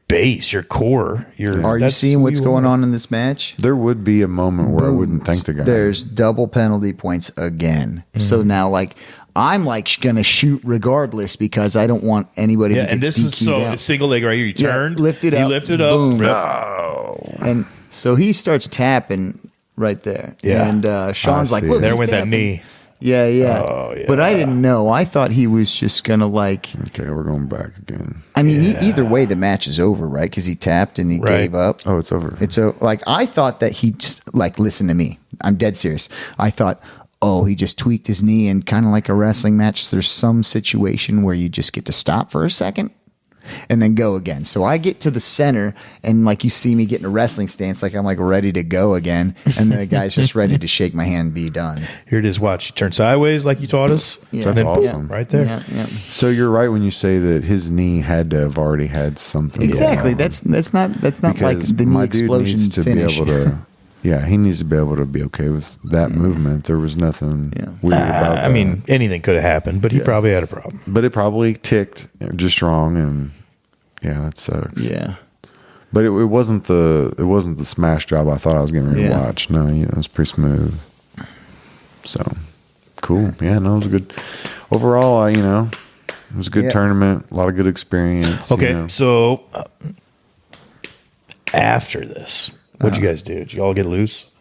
base, your core. Are you seeing what's going on in this match? There would be a moment where I wouldn't thank the guy. There's double penalty points again. So now, like, I'm like going to shoot regardless because I don't want anybody to get and this was DQ'd out. single leg right here. You turned, lifted you up, lifted up. boom. Rip. And so he starts tapping right there. Yeah. And Sean's like, see. look, There he's went that tapping. knee. Yeah, yeah. Oh, yeah. But I didn't know. I thought he was just going to like. Okay, we're going back again. I mean, either way, the match is over, right? Because he tapped and he gave up. Oh, it's over. It's like I thought that he just like listen to me. I'm dead serious. I thought, oh, he just tweaked his knee, and kind of like a wrestling match, there's some situation where you just get to stop for a second and then go again. So I get to the center, and like you see me get in a wrestling stance, like I'm like ready to go again, and the guy's just ready to shake my hand and be done. Here it is. Watch. Turn sideways like you taught us. Yeah. And then That's boom, awesome. right there. Yeah. So you're right when you say that his knee had to have already had something. Exactly. going on. That's not like Because the knee my dude explosion needs to finish. be able to. Yeah, he needs to be able to be okay with that movement. There was nothing weird about that. I mean, anything could have happened, but he probably had a problem. but it probably ticked just wrong, and yeah, that sucks. Yeah. But it wasn't the smash job I thought I was getting ready to watch. No, it was pretty smooth. So cool. Yeah, no, it was a good. Overall, it was a good tournament. A lot of good experience. Okay, so after this, what'd you guys do? Did you all get loose?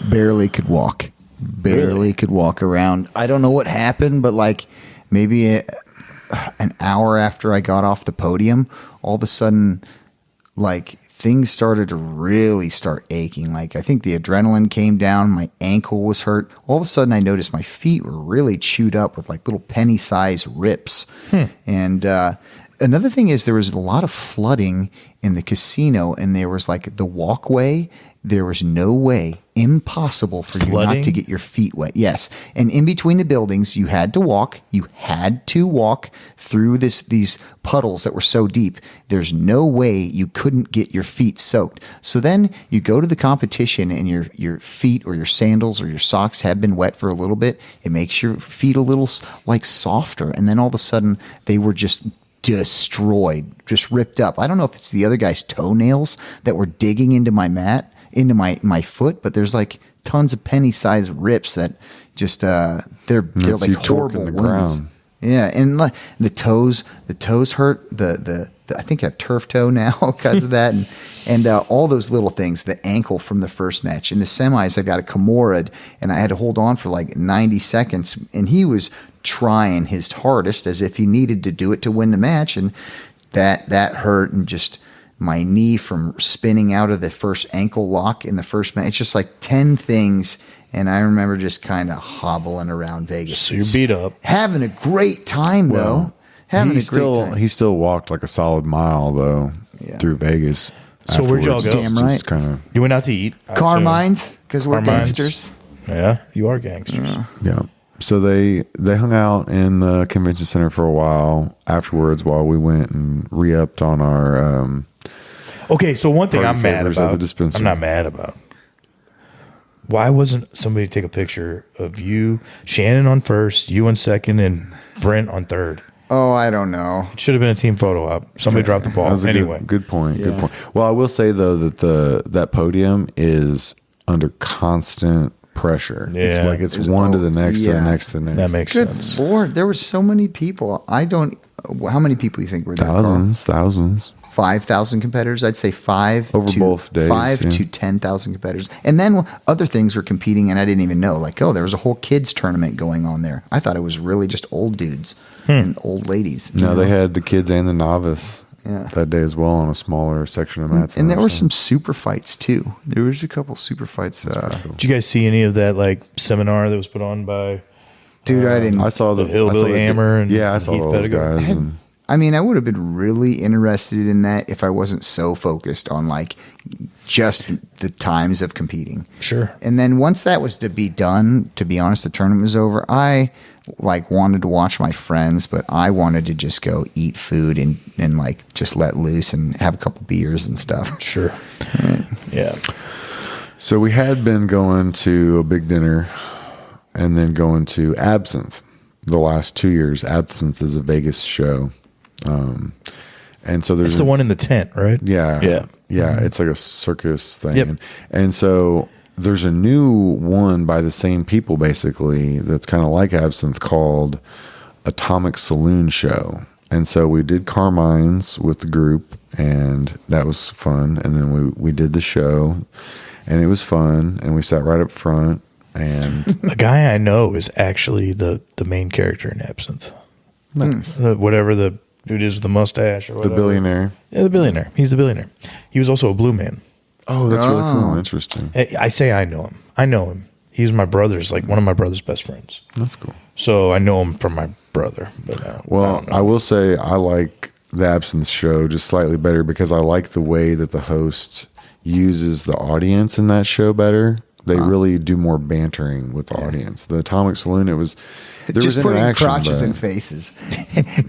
Barely could walk. Barely could walk around. I don't know what happened, but like maybe an hour after I got off the podium, all of a sudden, like things started to really start aching. Like I think the adrenaline came down, my ankle was hurt. All of a sudden I noticed my feet were really chewed up with like little penny-sized rips. And another thing is there was a lot of flooding in the casino, and there was like the walkway. There was no way, impossible for you not to get your feet wet. Yes. And in between the buildings, you had to walk. You had to walk through these puddles that were so deep. There's no way you couldn't get your feet soaked. So then you go to the competition and your feet or your sandals or your socks have been wet for a little bit. It makes your feet a little like softer. And then all of a sudden they were just destroyed, just ripped up. I don't know if it's the other guy's toenails that were digging into my mat, into my foot, but there's like tons of penny-sized rips that just they're like horrible wounds. Ground. Yeah, and like the toes hurt. The I think I have turf toe now because of that, and all those little things. The ankle from the first match in the semis, I got a Kimura, and I had to hold on for like 90 seconds, and he was trying his hardest as if he needed to do it to win the match, and that hurt, and just my knee from spinning out of the first ankle lock in the first match. It's just like 10 things. And I remember just kind of hobbling around Vegas. So you're beat up. Having a great time, though. Having a great time. He still walked like a solid mile, though, through Vegas. So where'd y'all go? Damn right. Kinda, You went out to eat? Carmine's, because we're Carmine's. gangsters. Yeah, you are gangsters. yeah. So they hung out in the convention center for a while afterwards while we went and re-upped on our... Okay, so one thing Party I'm mad favors at the about, dispensary. I'm not mad about. Why wasn't somebody take a picture of you, Shannon on first, you on second, and Brent on third? Oh, I don't know. It should have been a team photo op. Somebody dropped the ball. That was a Anyway. good point. Good point. Well, I will say though that that podium is under constant pressure. It's Yeah. like it's one to the next to the next to the next. That makes Good sense. Lord, there were so many people. How many people you think were there? Carl? Thousands. 5,000 competitors. I'd say Over both days, 5 yeah. to 10,000 competitors. And then other things were competing, and I didn't even know. Like, there was a whole kids tournament going on there. I thought it was really just old dudes and old ladies. No, they had the kids and the novice Yeah. that day as well on a smaller section of mats. And there were some super fights too. There was a couple super fights. Did you guys see any of that like seminar that was put on by Dude, I didn't. I saw the Hillbilly Hammer and I saw Heath all those Pettigrew? guys. And I mean, I would have been really interested in that if I wasn't so focused on like just the times of competing. Sure. And then once that was to be done, to be honest, the tournament was over. I like wanted to watch my friends, but I wanted to just go eat food and like just let loose and have a couple beers and stuff. Sure. Yeah. so we had been going to a big dinner and then going to Absinthe the last 2 years. Absinthe is a Vegas show. And so there's It's the one in the tent, right? Yeah. Yeah. Yeah. It's like a circus thing. Yep. And so there's a new one by the same people, basically, that's kind of like Absinthe called Atomic Saloon Show. And so we did Carmine's with the group, and that was fun. And then we did the show, and it was fun. And we sat right up front. And A guy I know is actually the main character in Absinthe. nice. Whatever the dude is with the mustache or The whatever. billionaire. Yeah, the billionaire. He's the billionaire. He was also a blue man. Oh, that's really cool. Interesting. I say I know him. I know him. He's my brother's, like one of my brother's best friends. That's cool. So I know him from my brother. But I don't know. I will say I like the Absinthe show just slightly better because I like the way that the host uses the audience in that show better. They really do more bantering with the audience. The Atomic Saloon, there Just was putting interaction, crotches but- in faces.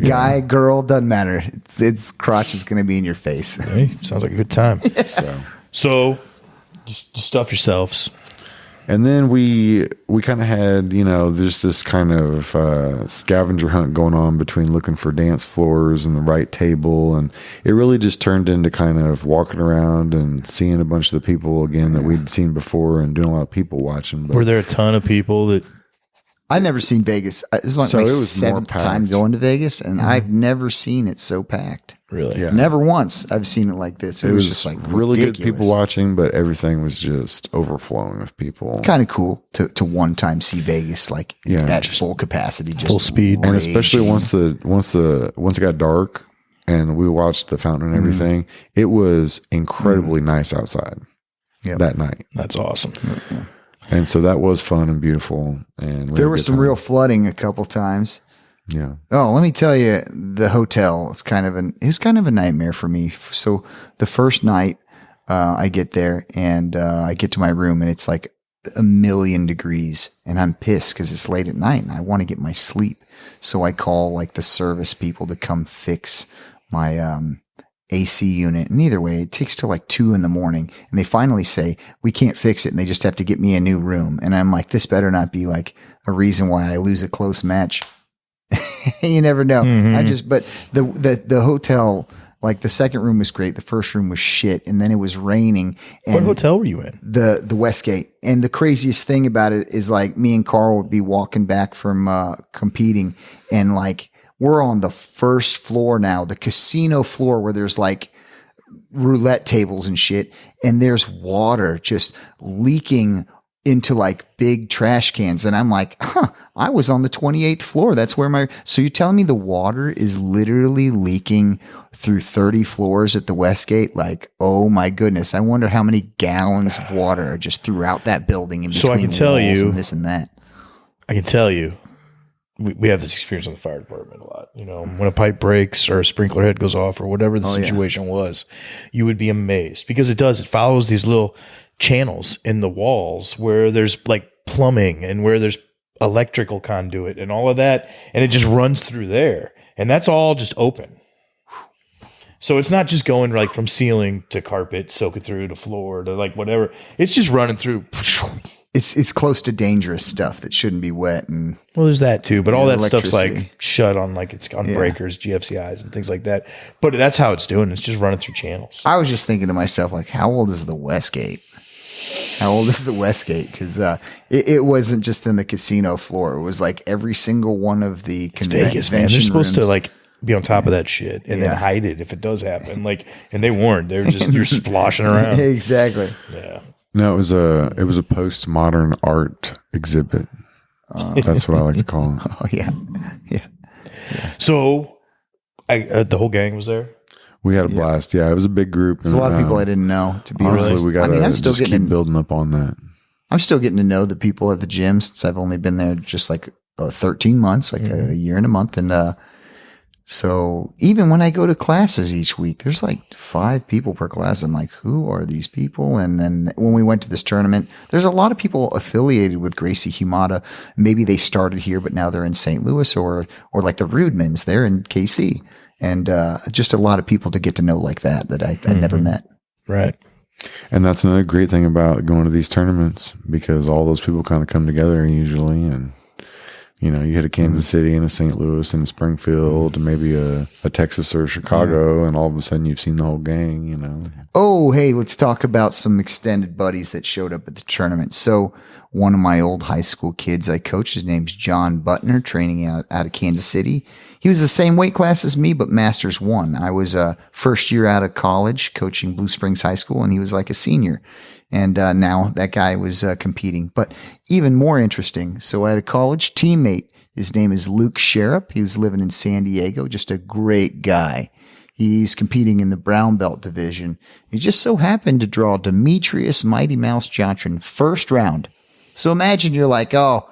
Guy, girl, doesn't matter. It's crotch is going to be in your face. Hey, sounds like a good time. So just stuff yourselves. And then we kind of had, there's this kind of scavenger hunt going on between looking for dance floors and the right table. And it really just turned into kind of walking around and seeing a bunch of the people again that we'd seen before and doing a lot of people watching. But Were there a ton of people that I've never seen Vegas. This is So my it was seventh more time packed. going to Vegas, and I've never seen it so packed. Really? Yeah. Never once I've seen it like this. It, was just like really ridiculous. good people watching, but everything was just overflowing with people. Kind of cool to one time see Vegas like Yeah. at full capacity, just full speed. And especially raging. once it got dark and we watched the fountain and everything, it was incredibly nice outside Yep. that night. That's awesome. And so that was fun and beautiful. And we There had a was good some time. real flooding a couple times. Yeah. Oh, let me tell you, the hotel, it's kind of a nightmare for me. So the first night, I get there and, I get to my room and it's like 1,000,000 degrees and I'm pissed because it's late at night and I want to get my sleep. So I call like the service people to come fix my, AC unit. And either way, it takes till like 2 a.m. and they finally say, we can't fix it. And they just have to get me a new room. And I'm like, this better not be like a reason why I lose a close match. You never know. But the hotel, like the second room was great. The first room was shit. And then it was raining. And What hotel were you in? The Westgate. And the craziest thing about it is like me and Carl would be walking back from competing and like we're on the first floor now, the casino floor where there's like roulette tables and shit. And there's water just leaking into like big trash cans. And I'm like, I was on the 28th floor. That's where so you're telling me the water is literally leaking through 30 floors at the Westgate? Like, oh my goodness. I wonder how many gallons of water are just throughout that building in between So I can tell walls you- and this and that. I can tell you, we have this experience in the fire department a lot. You know, when a pipe breaks or a sprinkler head goes off or whatever the situation was, you would be amazed because it follows these little channels in the walls where there's like plumbing and where there's electrical conduit and all of that. And it just runs through there. And that's all just open. So it's not just going like from ceiling to carpet, soaking through to floor to like whatever. It's just running through. It's close to dangerous stuff that shouldn't be wet. And Well, there's that too, but all that stuff's electricity. like shut on, like it's on breakers, GFCIs, and things like that. But that's how it's doing. It's just running through channels. I was just thinking to myself, like, how old is the Westgate? How old is the Westgate? Because it wasn't just in the casino floor. It was like every single one of the Vegas, man. They're supposed to like be on top of that shit and Yeah. then hide it if it does happen. Like, and they weren't. They're just you're sploshing around. Exactly. Yeah. No, it was a postmodern art exhibit. That's what I like to call it. Oh yeah, yeah. So, the whole gang was there. We had a blast. Yeah, it was a big group. There's a lot of people I didn't know. To be Honestly, honest, we got I mean, to I'm still just keep getting building up on that. I'm still getting to know the people at the gym since I've only been there just like 13 months, like a year and a month, and so even when I go to classes each week, there's like 5 people per class. I'm like, who are these people? And then when we went to this tournament, there's a lot of people affiliated with Gracie Humada. Maybe they started here, but now they're in St. Louis or like the Rudemans, they're in KC. And just a lot of people to get to know like that I never met. Right. And that's another great thing about going to these tournaments because all those people kind of come together usually. And, you know, you hit a Kansas City and a St. Louis and a Springfield and maybe a Texas or Chicago, and all of a sudden you've seen the whole gang, you know. Oh, hey, let's talk about some extended buddies that showed up at the tournament. So one of my old high school kids I coached, his name's John Butner, training out of Kansas City. He was the same weight class as me, but Masters 1. I was first year out of college coaching Blue Springs High School, and he was like a senior. And now that guy was competing. But even more interesting, so I had a college teammate. His name is Luke Sharap. He was living in San Diego, just a great guy. He's competing in the brown belt division. He just so happened to draw Demetrius Mighty Mouse Johnson first round. So imagine you're like, oh,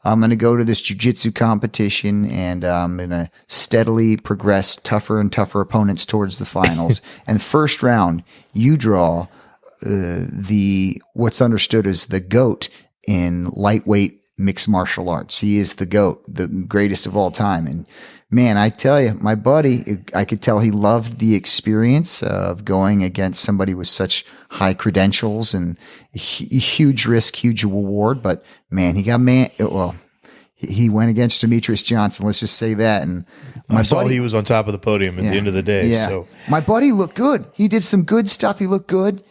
I'm going to go to this jiu-jitsu competition and I'm going to steadily progress tougher and tougher opponents towards the finals. And first round, you draw what's understood as the GOAT in lightweight mixed martial arts. He is the GOAT, the greatest of all time. And man, I tell you, my buddy, I could tell he loved the experience of going against somebody with such high credentials and huge risk, huge reward. But man, he went against Demetrius Johnson. Let's just say that. And I saw he was on top of the podium at the end of the day. yeah, So my buddy looked good. He did some good stuff. He looked good.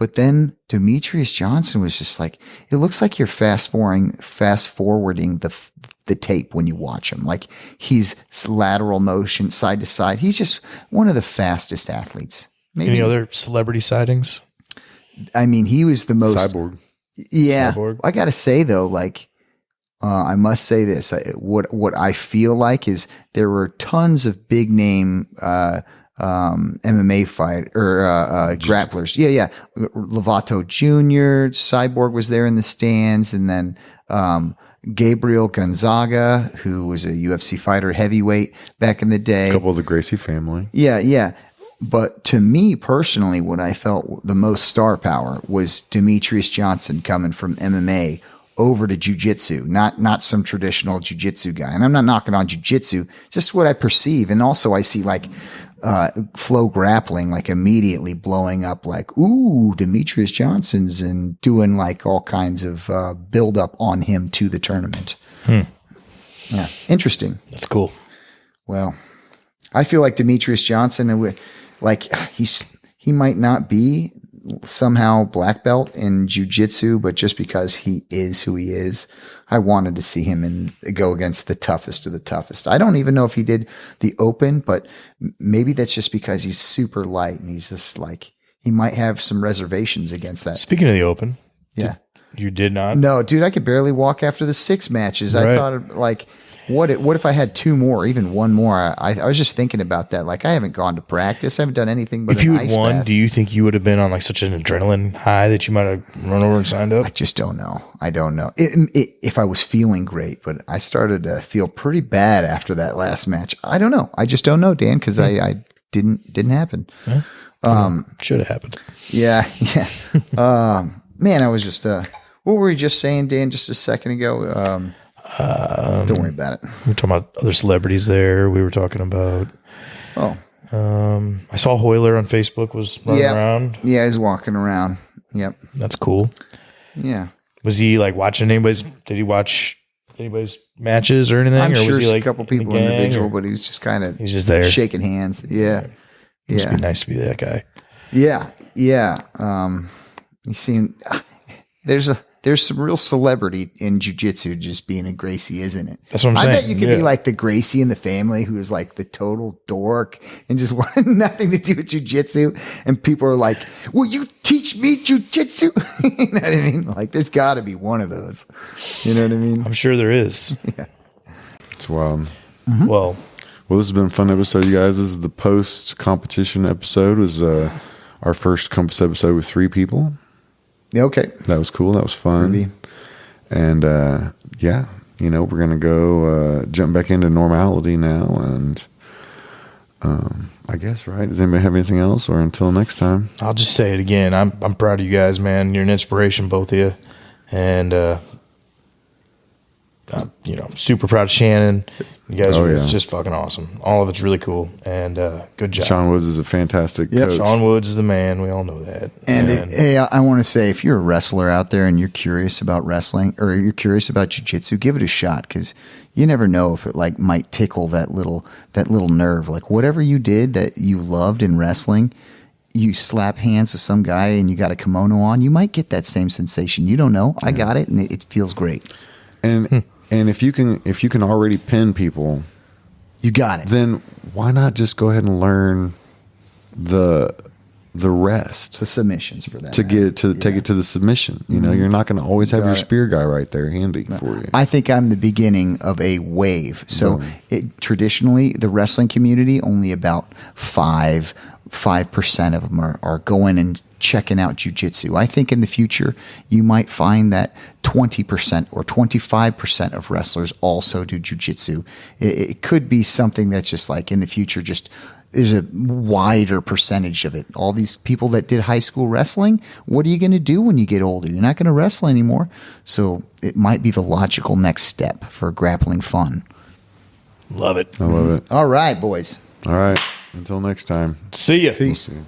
But then Demetrius Johnson was just like, it looks like you're fast forwarding the tape when you watch him. Like he's lateral motion, side to side. He's just one of the fastest athletes. Maybe. Any other celebrity sightings? I mean, he was the most Cyborg. Yeah. Cyborg. I got to say though, like, I must say this, what I feel like is there were tons of big name, MMA fight or grapplers. Yeah. Lovato Jr., Cyborg was there in the stands. And then, Gabriel Gonzaga, who was a UFC fighter, heavyweight back in the day. A couple of the Gracie family. Yeah. But to me personally, what I felt the most star power was Demetrius Johnson coming from MMA over to jiu-jitsu, not some traditional jiu-jitsu guy. And I'm not knocking on jiu-jitsu, just what I perceive. And also I see like Flow Grappling like immediately blowing up like, ooh, Demetrius Johnson's, and doing like all kinds of build up on him to the tournament. Yeah, interesting. That's cool. Well, I feel like Demetrius Johnson, like he might not be somehow black belt in jiu-jitsu, but just because he is who he is, I wanted to see him go against the toughest of the toughest. I don't even know if he did the open, but maybe that's just because he's super light and he's just like, he might have some reservations against that. Speaking of the open. Yeah. You did not? No, dude, I could barely walk after the 6 matches. Right. I thought like, what if I had 2 more, even 1 more? I was just thinking about that. Like, I haven't gone to practice. I haven't done anything but if you an had ice won, bath. do you think you would have been on like such an adrenaline high that you might have run over and signed up? I just don't know. I don't know if I was feeling great, but I started to feel pretty bad after that last match. I don't know. I just don't know, Dan, because I didn't happen. Should have happened. Yeah. Man, I was just what were we just saying, Dan, just a second ago? Don't worry about it. We were talking about other celebrities there. We were talking about. Oh, I saw Hoyler on Facebook was running around. Yeah, he's walking around. Yep. That's cool. Yeah. Was he like watching anybody's? Did he watch anybody's matches or anything? I'm or sure was he like a couple people individual, but he was just kind of he's just there shaking hands. Yeah. It must be nice to be that guy. Yeah. You seen there's some real celebrity in jiu-jitsu just being a Gracie, isn't it? That's what I'm saying. I bet you could be like the Gracie in the family who is like the total dork and just wanted nothing to do with jiu-jitsu. And people are like, will you teach me jiu-jitsu? You know what I mean? Like there's got to be one of those. You know what I mean? I'm sure there is. Yeah. It's wild. Mm-hmm. Well, this has been a fun episode, you guys. This is the post-competition episode. It was our first Compass episode with 3 people. Okay. That was cool. That was fun. Maybe. And we're going to go jump back into normality now. And I guess, right? Does anybody have anything else? Or until next time? I'll just say it again. I'm proud of you guys, man. You're an inspiration, both of you. And, I'm super proud of Shannon. You guys are just fucking awesome. All of it's really cool. And good job. Sean Woods is a fantastic coach. Sean Woods is the man. We all know that. And hey, I want to say, if you're a wrestler out there and you're curious about wrestling or you're curious about jiu-jitsu, give it a shot, because you never know if it like might tickle that little nerve. Like whatever you did that you loved in wrestling, you slap hands with some guy and you got a kimono on, you might get that same sensation. You don't know. I got it, and it feels great. And if you can already pin people, you got it. Then why not just go ahead and learn the rest, the submissions for that to take it to the submission. You know, you're not going to always have your spear guy right there handy for you. I think I'm the beginning of a wave. So traditionally, the wrestling community, only about 5% of them are going and checking out jiu-jitsu. I think in the future, you might find that 20% or 25% of wrestlers also do jiu-jitsu. It could be something that's just like in the future, just there's a wider percentage of it. All these people that did high school wrestling, what are you going to do when you get older? You're not going to wrestle anymore. So it might be the logical next step for grappling fun. Love it. I love it. All right, boys. All right. Until next time. See ya. Peace. We'll see you.